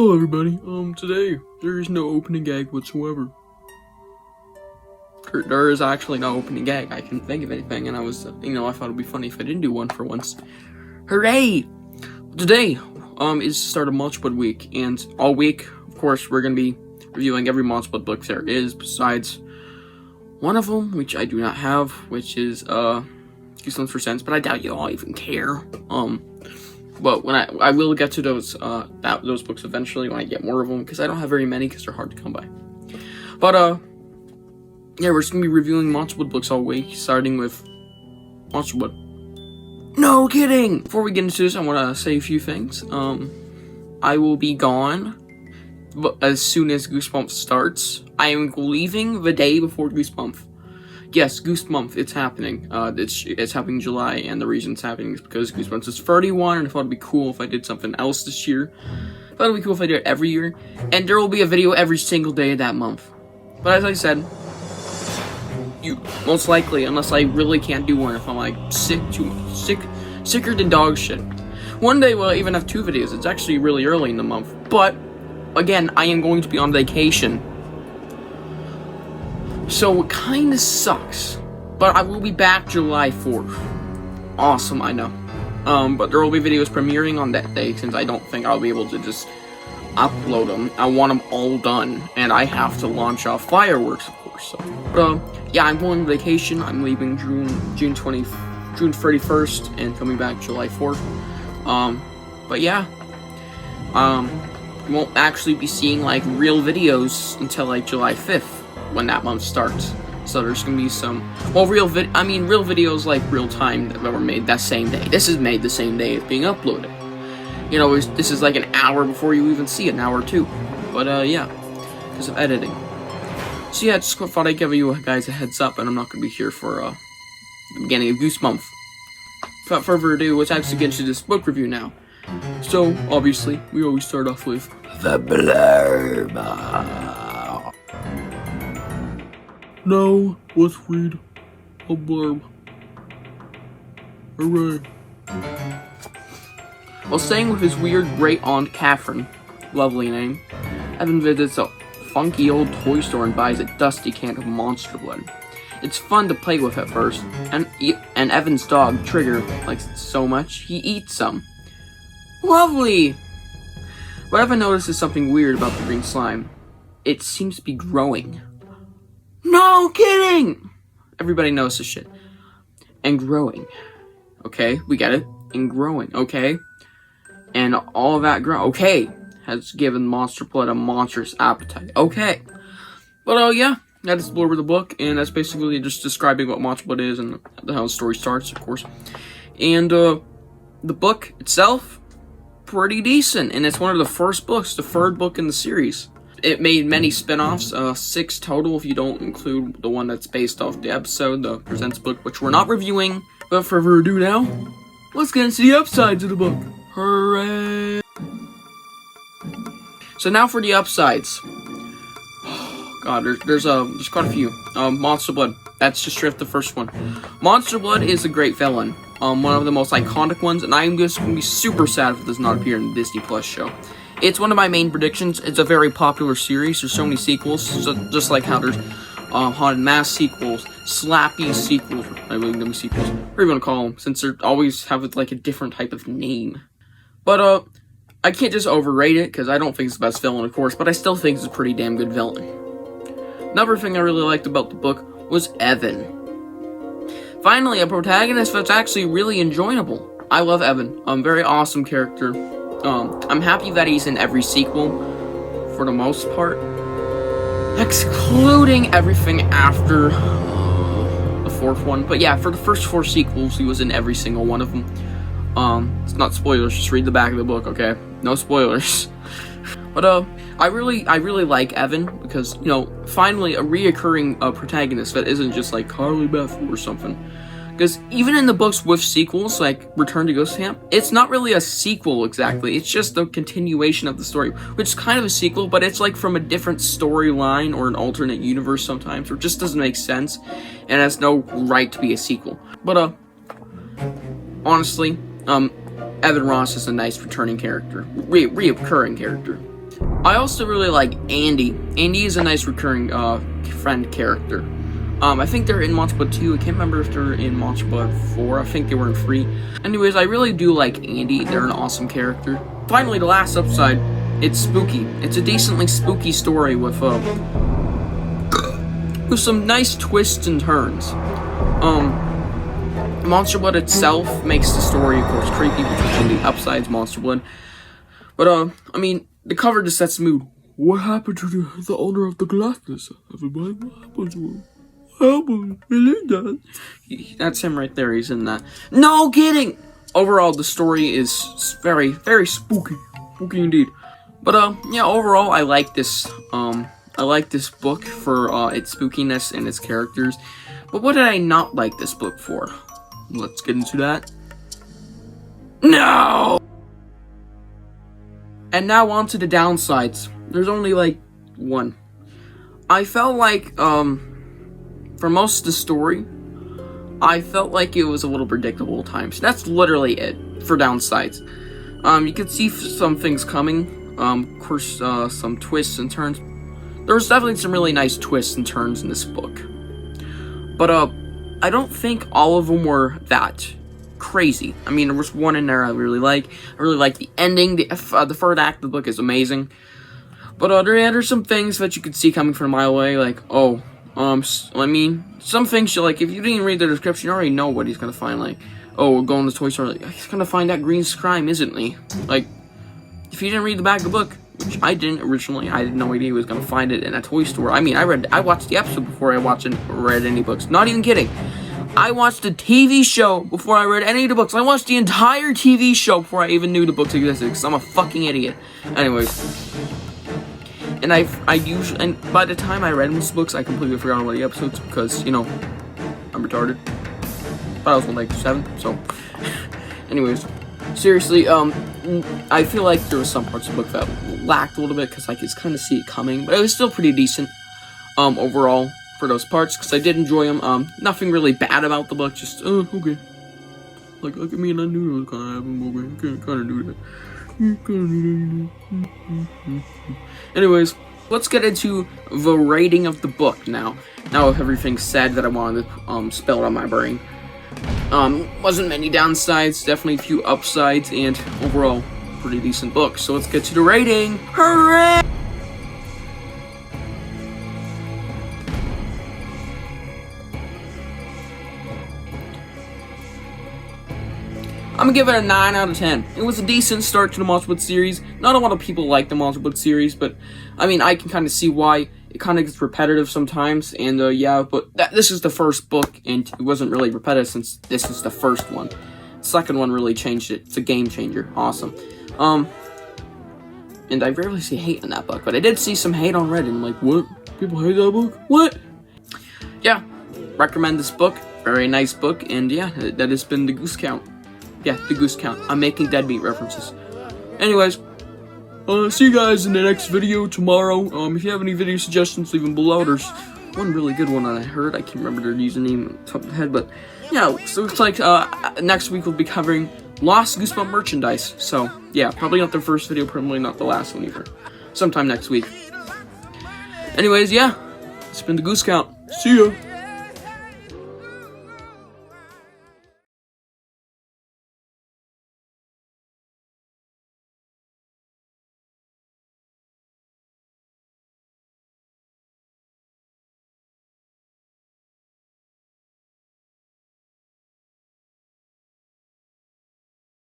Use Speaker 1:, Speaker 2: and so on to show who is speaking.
Speaker 1: Hello everybody, today, there is no opening gag whatsoever. There is actually no opening gag, I couldn't think of anything, and I thought it'd be funny if I didn't do one for once. Hooray! Today, is the start of Monsterblood week, and all week, of course, we're gonna be reviewing every Monsterblood book there is, besides one of them, which I do not have, which is, Goosebumps for Sense, but I doubt you all even care, But when I will get to those books eventually when I get more of them, because I don't have very many because they're hard to come by. But yeah, we're just gonna be reviewing Monsterblood books all week, starting with Monsterblood. No kidding! Before we get into this, I want to say a few things. I will be gone as soon as Goosebumps starts. I am leaving the day before Goosebumps. Yes, Goosebumps, it's happening. It's happening in July, and the reason it's happening is because Goosebumps is 31, and I thought it'd be cool if I did something else this year. I thought it'd be cool if I did it every year, and there will be a video every single day of that month. But as I said, you most likely, unless I really can't do one, if I'm like sicker than dog shit. One day we'll even have 2 videos. It's actually really early in the month, but again, I am going to be on vacation. So it kinda sucks, but I will be back July 4th. Awesome, I know. But there will be videos premiering on that day, since I don't think I'll be able to just upload them. I want them all done, and I have to launch off fireworks, of course. So, but, yeah, I'm going on vacation. I'm leaving June 31st, and coming back July 4th. But yeah, you won't actually be seeing like real videos until like July 5th. When that month starts. So there's gonna be some, well, real videos like real time that were made that same day. This is made the same day it's being uploaded. You know, this is like an hour before you even see it, an hour or 2. But yeah, because of editing. So yeah, just thought I'd give you guys a heads up, and I'm not gonna be here for the beginning of Goosebumps. Without further ado, let's actually get into this book review now. So obviously, we always start off with the blurb. Now, let's read a blurb. Hooray. While staying with his weird great-aunt Catherine, lovely name, Evan visits a funky old toy store and buys a dusty can of Monsterblood. It's fun to play with at first, and Evan's dog, Trigger, likes it so much, he eats some. Lovely! But Evan notices something weird about the green slime. It seems to be growing. No kidding! Everybody knows this shit. And growing. Okay, we get it. And growing, okay? And all of that okay. Has given Monsterblood a monstrous appetite. Okay. But yeah, that is the blurb of the book, and that's basically just describing what Monsterblood is and how the story starts, of course. And the book itself, pretty decent, and it's one of the first books, the 3rd book in the series. It made many spin-offs, 6 total if you don't include the one that's based off the episode, the Presents book, which we're not reviewing. But for further ado now, let's get into the upsides of the book. Hooray! So now for the upsides. God, there's quite a few. Monsterblood, that's just straight the first one. Monsterblood is a great villain, one of the most iconic ones, and I'm just gonna be super sad if it does not appear in the Disney Plus show. It's one of my main predictions. It's a very popular series. There's so many sequels, so just like how there's Haunted Mask sequels, Slappy sequels, I believe them sequels, whatever you want to call them, since they always have like a different type of name. But I can't just overrate it, because I don't think it's the best villain, of course, but I still think it's a pretty damn good villain. Another thing I really liked about the book was Evan. Finally, a protagonist that's actually really enjoyable. I love Evan. Very awesome character. I'm happy that he's in every sequel, for the most part. Excluding everything after the 4th one. But yeah, for the first 4 sequels, he was in every single one of them. It's not spoilers, just read the back of the book, okay? No spoilers. But, I really like Evan, because, you know, finally a reoccurring protagonist that isn't just like Carly Beth or something. Because even in the books with sequels, like Return to Ghost Camp, it's not really a sequel exactly. It's just a continuation of the story, which is kind of a sequel, but it's like from a different storyline or an alternate universe sometimes, or it just doesn't make sense, and has no right to be a sequel. But, honestly, Evan Ross is a nice returning character, reoccurring character. I also really like Andy. Andy is a nice recurring friend character. I think they're in Monster Blood 2. I can't remember if they're in Monster Blood 4. I think they were in 3. Anyways, I really do like Andy. They're an awesome character. Finally, the last upside. It's spooky. It's a decently spooky story with some nice twists and turns. Monster Blood itself makes the story, of course, creepy, which is in the upsides Monster Blood. But, I mean, the cover just sets the mood. What happened to the owner of the glasses? Everybody, what happened to him? That's him right there. He's in that. No kidding! Overall, the story is very, very spooky. Spooky indeed. But, yeah, overall, I like this, book for, its spookiness and its characters. But what did I not like this book for? Let's get into that. No! And now on to the downsides. There's only, like, one. I felt like, for most of the story, I felt like it was a little predictable at times. That's literally it for downsides. You could see some things coming. Of course, some twists and turns. There was definitely some really nice twists and turns in this book. But, I don't think all of them were that crazy. I mean, there was one in there I really like. I really like the ending. The third act of the book is amazing. But, there's some things that you could see coming from a mile away, like, I mean, some things you like, if you didn't read the description, you already know what he's gonna find, like, we're going to the toy store, like, he's gonna find that green slime, isn't he? Like, if you didn't read the back of the book, which I didn't originally, I had no idea he was gonna find it in a toy store. I mean, I watched the episode before I read any books. Not even kidding. I watched the TV show before I read any of the books. I watched the entire TV show before I even knew the books existed, because I'm a fucking idiot. Anyways. And and by the time I read these books, I completely forgot all the episodes because, you know, I'm retarded. But I was like 7, so. Anyways, seriously, I feel like there was some parts of the book that lacked a little bit because I could kind of see it coming, but it was still pretty decent, overall for those parts because I did enjoy them. Nothing really bad about the book, just okay. Like, look at me, and I knew it was gonna happen. Okay, kind of do that. Anyways, let's get into the rating of the book now. Now with everything said that I wanted to spell on my brain. Wasn't many downsides, definitely a few upsides, and overall, pretty decent book. So let's get to the rating. Hooray! I'm gonna give it a 9 out of 10. It was a decent start to the Monster Blood series. Not a lot of people like the Monster Blood series, but I mean, I can kind of see why it kind of gets repetitive sometimes. And yeah, but this is the first book, and it wasn't really repetitive since this is the first one. The second one really changed it. It's a game changer. Awesome. And I rarely see hate in that book, but I did see some hate on Reddit. I'm like, what? People hate that book? What? Yeah, recommend this book. Very nice book, and yeah, that has been the Goose Count. Yeah, the Goose Count. I'm making Dead Meat references. Anyways, see you guys in the next video tomorrow. If you have any video suggestions, leave them below. There's one really good one that I heard. I can't remember their username on top of the head, but yeah, so it's like, next week we'll be covering lost Goosebump merchandise. So, yeah, probably not the first video, probably not the last one either. Sometime next week. Anyways, yeah, it's been the Goose Count. See ya!